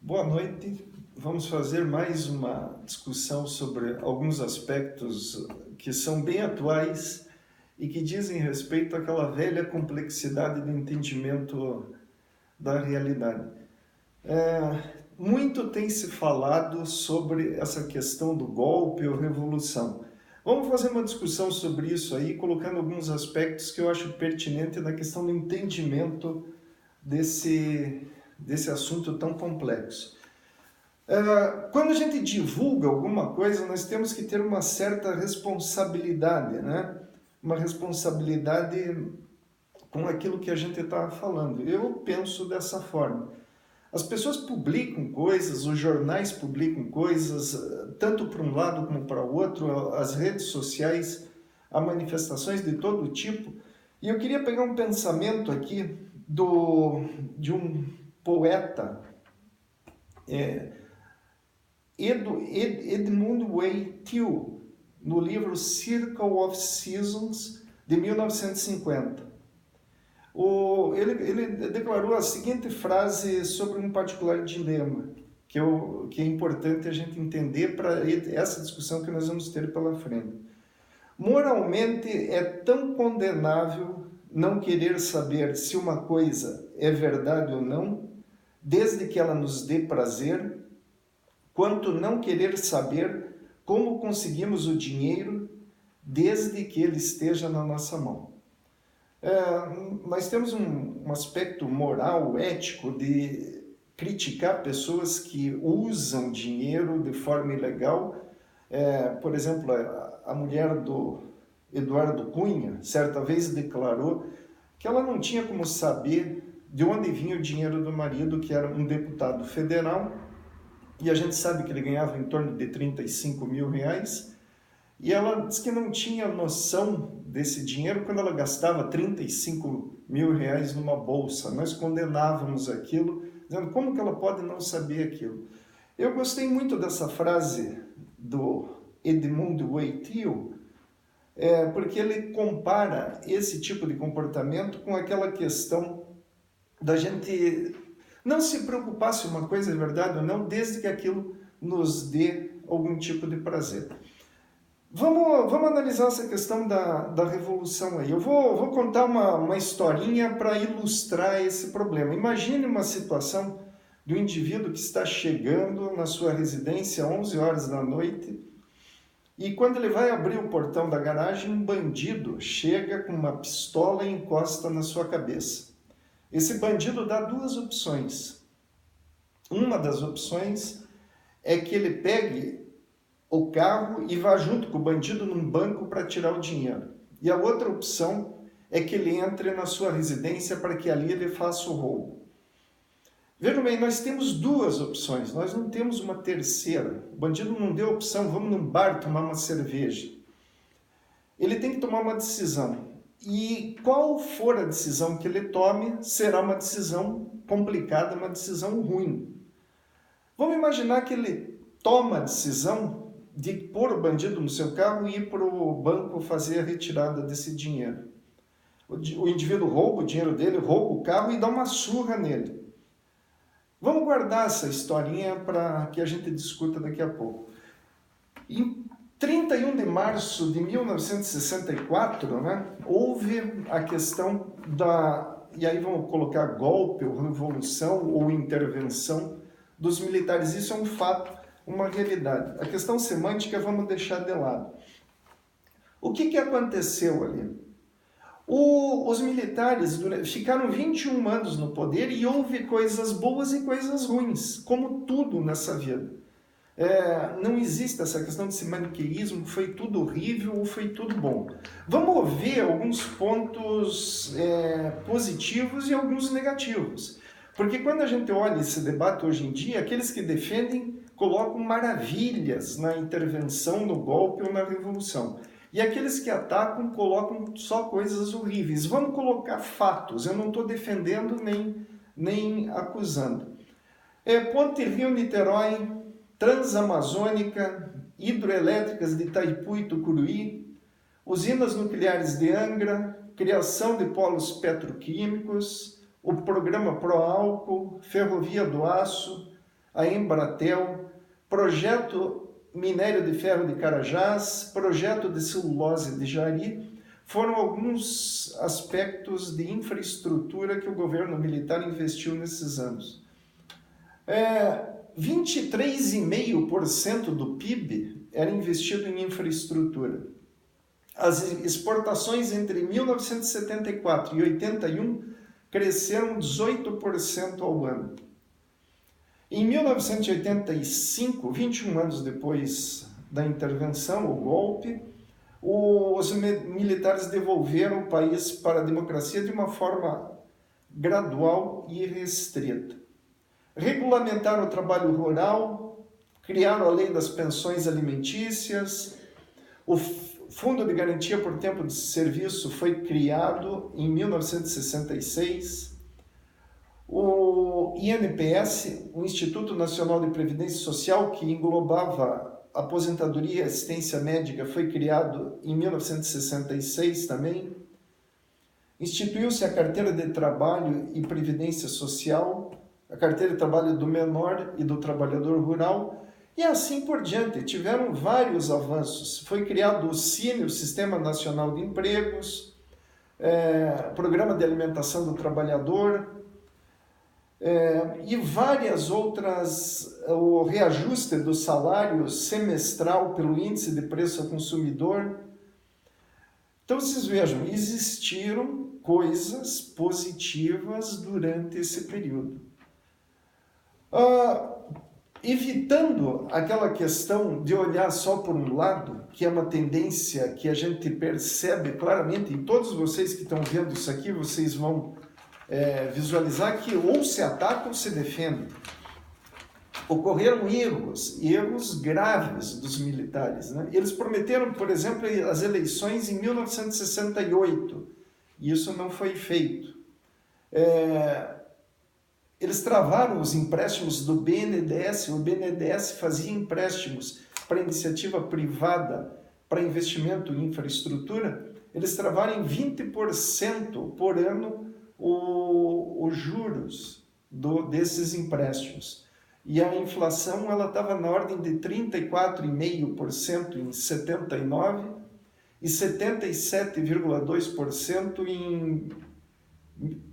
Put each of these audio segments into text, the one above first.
Boa noite. Vamos fazer mais uma discussão sobre alguns aspectos que são bem atuais e que dizem respeito àquela velha complexidade do entendimento da realidade. Muito tem se falado sobre essa questão do golpe ou revolução. Vamos fazer uma discussão sobre isso aí, colocando alguns aspectos que eu acho pertinente na questão do entendimento desse assunto tão complexo. Quando a gente divulga alguma coisa, nós temos que ter uma certa responsabilidade, né? Uma responsabilidade com aquilo que a gente está falando. Eu penso dessa forma. As pessoas publicam coisas, os jornais publicam coisas, tanto para um lado como para o outro, as redes sociais, há manifestações de todo tipo. E eu queria pegar um pensamento aqui de um poeta, Edmund Wei Thiel, no livro Circle of Seasons, de 1950. Ele declarou a seguinte frase sobre um particular dilema, que é importante a gente entender para essa discussão que nós vamos ter pela frente. Moralmente é tão condenável não querer saber se uma coisa é verdade ou não, desde que ela nos dê prazer, quanto não querer saber como conseguimos o dinheiro desde que ele esteja na nossa mão. Nós temos um aspecto moral, ético, de criticar pessoas que usam dinheiro de forma ilegal. Por exemplo, a mulher do Eduardo Cunha, certa vez declarou que ela não tinha como saber de onde vinha o dinheiro do marido, que era um deputado federal, e a gente sabe que ele ganhava em torno de 35 mil reais, e ela disse que não tinha noção desse dinheiro quando ela gastava 35 mil reais numa bolsa. Nós condenávamos aquilo, dizendo como que ela pode não saber aquilo. Eu gostei muito dessa frase do Edmund Wei Thiel, porque ele compara esse tipo de comportamento com aquela questão da gente não se preocupar se uma coisa é verdade ou não, desde que aquilo nos dê algum tipo de prazer. Vamos analisar essa questão da revolução aí. Eu vou contar uma historinha para ilustrar esse problema. Imagine uma situação do indivíduo que está chegando na sua residência às 11 horas da noite e quando ele vai abrir o portão da garagem, um bandido chega com uma pistola e encosta na sua cabeça. Esse bandido dá duas opções. Uma das opções é que ele pegue o carro e vá junto com o bandido num banco para tirar o dinheiro. E a outra opção é que ele entre na sua residência para que ali ele faça o roubo. Vejam bem, nós temos duas opções, nós não temos uma terceira. O bandido não deu opção, vamos num bar tomar uma cerveja. Ele tem que tomar uma decisão. E qual for a decisão que ele tome, será uma decisão complicada, uma decisão ruim. Vamos imaginar que ele toma a decisão de pôr o bandido no seu carro e ir para o banco fazer a retirada desse dinheiro. O indivíduo rouba o dinheiro dele, rouba o carro e dá uma surra nele. Vamos guardar essa historinha para que a gente discuta daqui a pouco. Em 31 de março de 1964, houve a questão e aí vamos colocar golpe, ou revolução, ou intervenção dos militares. Isso é um fato, uma realidade. A questão semântica vamos deixar de lado. O que aconteceu ali? Os militares ficaram 21 anos no poder e houve coisas boas e coisas ruins, como tudo nessa vida. Não existe essa questão de se maniqueísmo, foi tudo horrível ou foi tudo bom. Vamos ver alguns pontos positivos e alguns negativos. Porque quando a gente olha esse debate hoje em dia, aqueles que defendem colocam maravilhas na intervenção, no golpe ou na revolução. E aqueles que atacam colocam só coisas horríveis. Vamos colocar fatos, eu não estou defendendo nem acusando. Ponte Rio-Niterói, Transamazônica, hidroelétricas de Itaipu e Tucuruí, usinas nucleares de Angra, criação de polos petroquímicos, o programa Proálcool, Ferrovia do Aço, a Embratel, projeto minério de ferro de Carajás, projeto de celulose de Jari, foram alguns aspectos de infraestrutura que o governo militar investiu nesses anos. 23,5% do PIB era investido em infraestrutura. As exportações entre 1974 e 81 cresceram 18% ao ano. Em 1985, 21 anos depois da intervenção, o golpe, os militares devolveram o país para a democracia de uma forma gradual e restrita. Regulamentaram o trabalho rural, criaram a lei das pensões alimentícias, o Fundo de Garantia por Tempo de Serviço foi criado em 1966, o INPS, o Instituto Nacional de Previdência Social, que englobava aposentadoria e assistência médica, foi criado em 1966 também. Instituiu-se a Carteira de Trabalho e Previdência Social, a Carteira de Trabalho do Menor e do Trabalhador Rural, e assim por diante. Tiveram vários avanços. Foi criado o SINE, o Sistema Nacional de Empregos, Programa de Alimentação do Trabalhador, e várias outras, o reajuste do salário semestral pelo índice de preço ao consumidor. Então, vocês vejam, existiram coisas positivas durante esse período. Evitando aquela questão de olhar só por um lado, que é uma tendência que a gente percebe claramente, e todos vocês que estão vendo isso aqui, vocês vão visualizar que ou se ataca ou se defende. Ocorreram erros graves dos militares, né? Eles prometeram, por exemplo, as eleições em 1968, e isso não foi feito. Eles travaram os empréstimos do BNDES, o BNDES fazia empréstimos para iniciativa privada, para investimento em infraestrutura, eles travaram em 20% por ano os juros desses empréstimos. E a inflação estava na ordem de 34,5% em 79 e 77,2%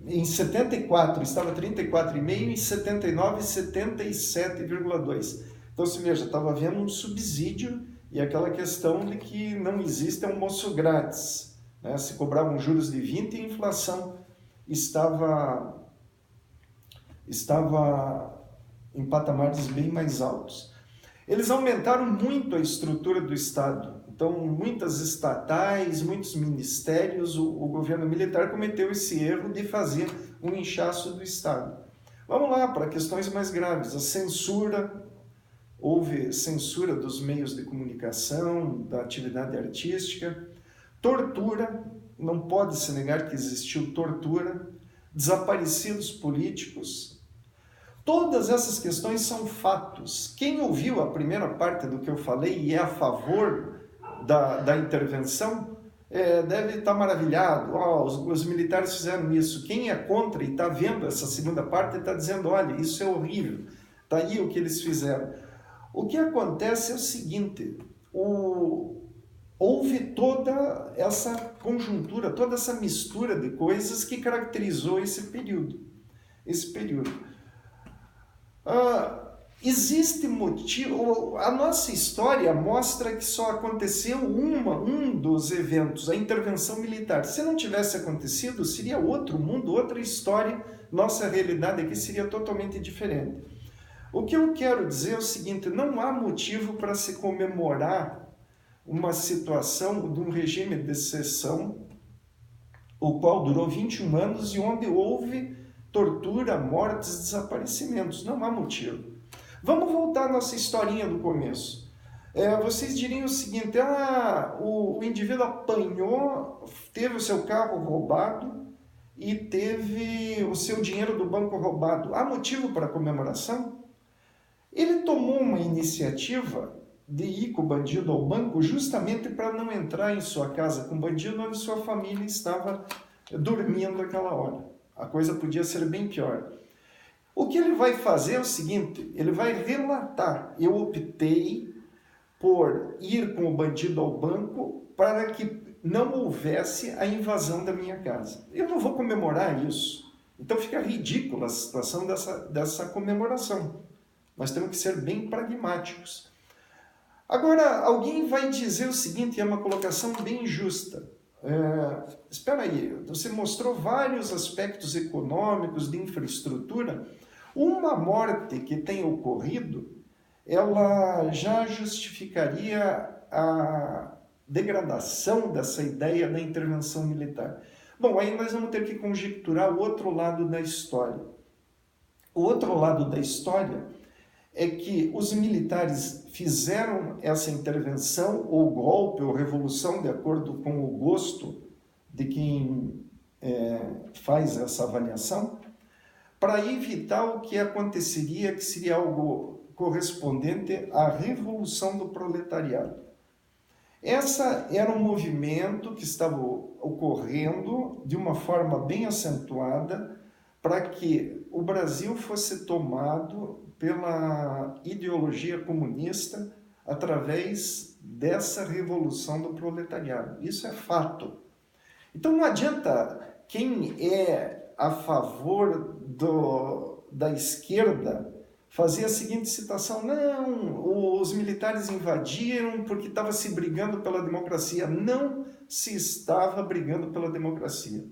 em 74, estava 34,5%, em 79, 77,2%. Então, se veja, estava havendo um subsídio e aquela questão de que não existe almoço grátis, né? Se cobravam juros de 20% e a inflação estava em patamares bem mais altos. Eles aumentaram muito a estrutura do Estado. Então, muitas estatais, muitos ministérios, o governo militar cometeu esse erro de fazer um inchaço do Estado. Vamos lá para questões mais graves. A censura, houve censura dos meios de comunicação, da atividade artística. Tortura, não pode se negar que existiu tortura. Desaparecidos políticos. Todas essas questões são fatos. Quem ouviu a primeira parte do que eu falei e é a favor da intervenção, deve estar maravilhado. Os militares fizeram isso. Quem é contra e está vendo essa segunda parte está dizendo, olha, isso é horrível. Está aí o que eles fizeram. O que acontece é o seguinte, houve toda essa conjuntura, toda essa mistura de coisas que caracterizou esse período. Existe motivo, a nossa história mostra que só aconteceu um dos eventos, a intervenção militar. Se não tivesse acontecido, seria outro mundo, outra história, nossa realidade aqui seria totalmente diferente. O que eu quero dizer é o seguinte, não há motivo para se comemorar uma situação de um regime de exceção, o qual durou 21 anos e onde houve tortura, mortes, desaparecimentos. Não há motivo. Vamos voltar à nossa historinha do começo. Vocês diriam o seguinte, o indivíduo apanhou, teve o seu carro roubado e teve o seu dinheiro do banco roubado. Há motivo para comemoração? Ele tomou uma iniciativa de ir com o bandido ao banco justamente para não entrar em sua casa com o bandido onde sua família estava dormindo naquela hora. A coisa podia ser bem pior. O que ele vai fazer é o seguinte, ele vai relatar: eu optei por ir com o bandido ao banco para que não houvesse a invasão da minha casa. Eu não vou comemorar isso. Então fica ridícula a situação dessa comemoração. Nós temos que ser bem pragmáticos. Agora, alguém vai dizer o seguinte, é uma colocação bem justa. Espera aí, você mostrou vários aspectos econômicos, de infraestrutura. Uma morte que tem ocorrido, ela já justificaria a degradação dessa ideia da intervenção militar. Bom, aí nós vamos ter que conjecturar o outro lado da história. O outro lado da história é que os militares fizeram essa intervenção, ou golpe, ou revolução, de acordo com o gosto de quem faz essa avaliação, para evitar o que aconteceria, que seria algo correspondente à revolução do proletariado. Essa era um movimento que estava ocorrendo de uma forma bem acentuada para que o Brasil fosse tomado pela ideologia comunista através dessa revolução do proletariado. Isso é fato. Então não adianta quem é a favor da esquerda fazer a seguinte citação: não, os militares invadiram porque estava se brigando pela democracia. Não se estava brigando pela democracia.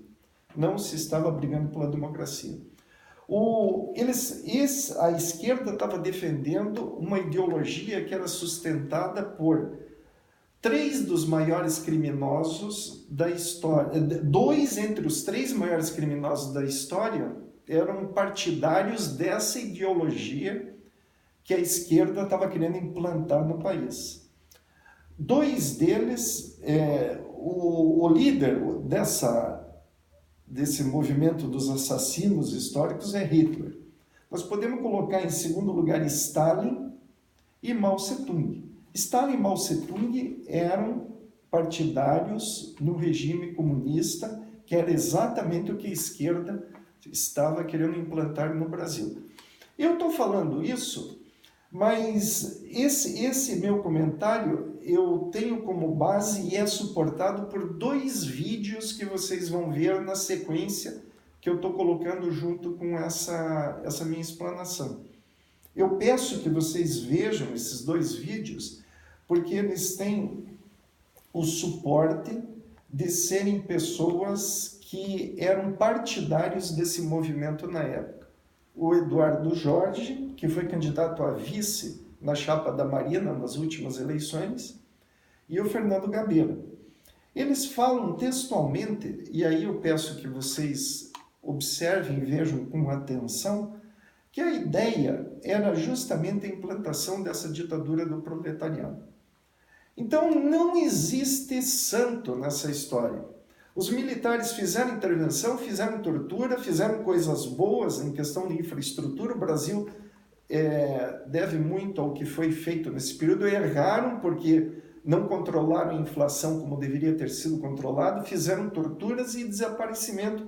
Não se estava brigando pela democracia. A esquerda estava defendendo uma ideologia que era sustentada por 3 dos maiores criminosos da história. 2 entre os 3 maiores criminosos da história eram partidários dessa ideologia que a esquerda estava querendo implantar no país. 2 deles, o líder desse movimento dos assassinos históricos é Hitler. Nós podemos colocar em segundo lugar Stalin e Mao Tse-tung. Stalin e Mao Tse-tung eram partidários no regime comunista, que era exatamente o que a esquerda estava querendo implantar no Brasil. Eu estou falando isso, mas esse meu comentário eu tenho como base e é suportado por 2 vídeos que vocês vão ver na sequência que eu estou colocando junto com essa minha explanação. Eu peço que vocês vejam esses 2 vídeos, porque eles têm o suporte de serem pessoas que eram partidários desse movimento na época. O Eduardo Jorge, que foi candidato a vice na chapa da Marina nas últimas eleições, e o Fernando Gabeira. Eles falam textualmente, e aí eu peço que vocês observem e vejam com atenção, que a ideia era justamente a implantação dessa ditadura do proletariado. Então não existe santo nessa história. Os militares fizeram intervenção, fizeram tortura, fizeram coisas boas em questão de infraestrutura. O Brasil deve muito ao que foi feito nesse período. Erraram porque não controlaram a inflação como deveria ter sido controlado, fizeram torturas e desaparecimento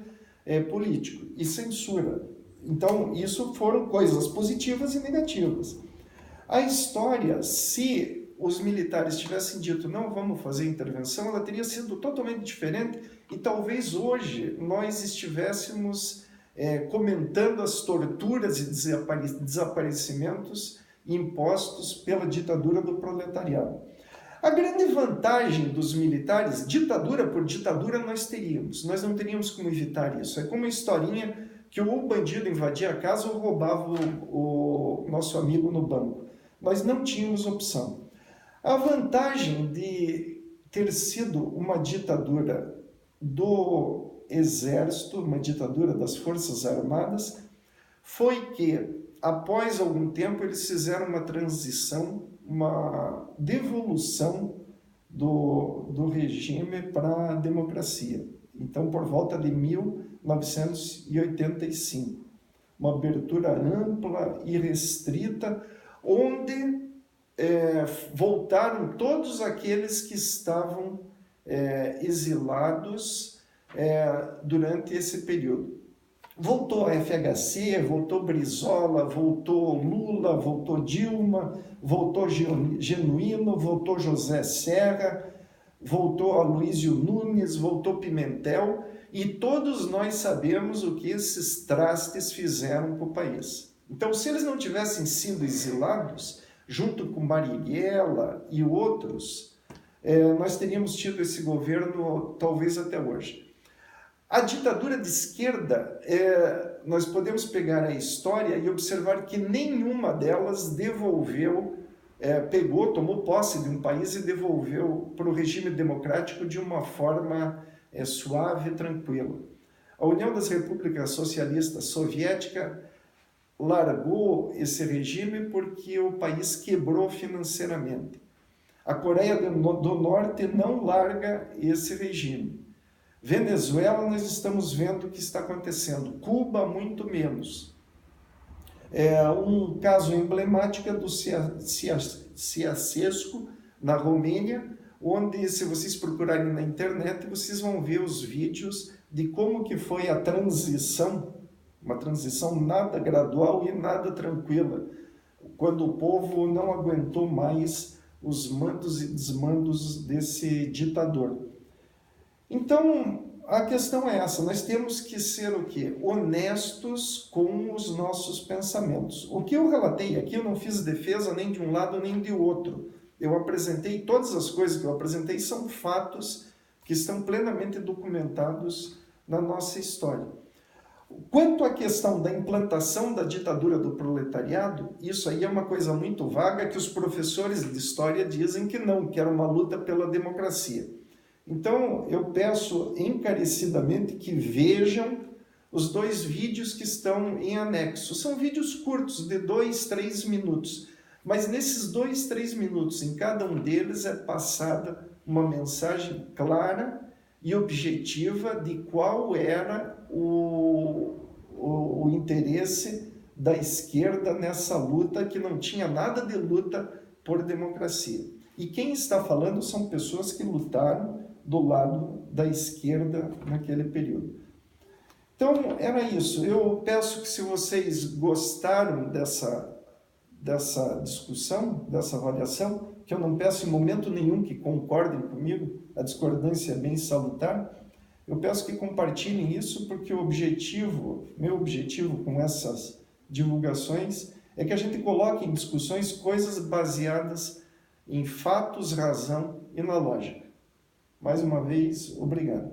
político e censura. Então, isso foram coisas positivas e negativas. A história, se os militares tivessem dito não vamos fazer intervenção, ela teria sido totalmente diferente e talvez hoje nós estivéssemos comentando as torturas e desaparecimentos impostos pela ditadura do proletariado. A grande vantagem dos militares, ditadura por ditadura, nós não teríamos como evitar isso. É como uma historinha que o bandido invadia a casa ou roubava o nosso amigo no banco. Nós não tínhamos opção. A vantagem de ter sido uma ditadura do exército, uma ditadura das Forças Armadas, foi que, após algum tempo, eles fizeram uma transição, uma devolução do regime para a democracia. Então, por volta de 1985, uma abertura ampla e restrita, onde voltaram todos aqueles que estavam exilados durante esse período. Voltou FHC, voltou Brizola, voltou Lula, voltou Dilma, voltou Genuíno, voltou José Serra, voltou Aloysio Nunes, voltou Pimentel, e todos nós sabemos o que esses trastes fizeram para o país. Então, se eles não tivessem sido exilados, junto com Marighella e outros, nós teríamos tido esse governo talvez até hoje. A ditadura de esquerda, nós podemos pegar a história e observar que nenhuma delas devolveu, tomou posse de um país e devolveu para o regime democrático de uma forma suave e tranquila. A União das Repúblicas Socialistas Soviética largou esse regime porque o país quebrou financeiramente. A Coreia do Norte não larga esse regime. Venezuela, nós estamos vendo o que está acontecendo. Cuba, muito menos. Um caso emblemático é do Ceausescu, na Romênia, onde, se vocês procurarem na internet, vocês vão ver os vídeos de como que foi a transição, uma transição nada gradual e nada tranquila, quando o povo não aguentou mais os mandos e desmandos desse ditador. Então, a questão é essa, nós temos que ser o quê? Honestos com os nossos pensamentos. O que eu relatei aqui, eu não fiz defesa nem de um lado nem de outro. Eu apresentei, todas as coisas que eu apresentei são fatos que estão plenamente documentados na nossa história. Quanto à questão da implantação da ditadura do proletariado, isso aí é uma coisa muito vaga que os professores de história dizem que não, que era uma luta pela democracia. Então, eu peço encarecidamente que vejam os 2 vídeos que estão em anexo. São vídeos curtos, de 2, 3 minutos. Mas nesses 2, 3 minutos, em cada um deles, é passada uma mensagem clara e objetiva de qual era o interesse da esquerda nessa luta, que não tinha nada de luta por democracia. E quem está falando são pessoas que lutaram do lado da esquerda naquele período. Então, era isso. Eu peço que, se vocês gostaram dessa discussão, dessa avaliação, que eu não peço em momento nenhum que concordem comigo, a discordância é bem salutar, eu peço que compartilhem isso, porque meu objetivo com essas divulgações é que a gente coloque em discussões coisas baseadas em fatos, razão e na lógica. Mais uma vez, obrigado.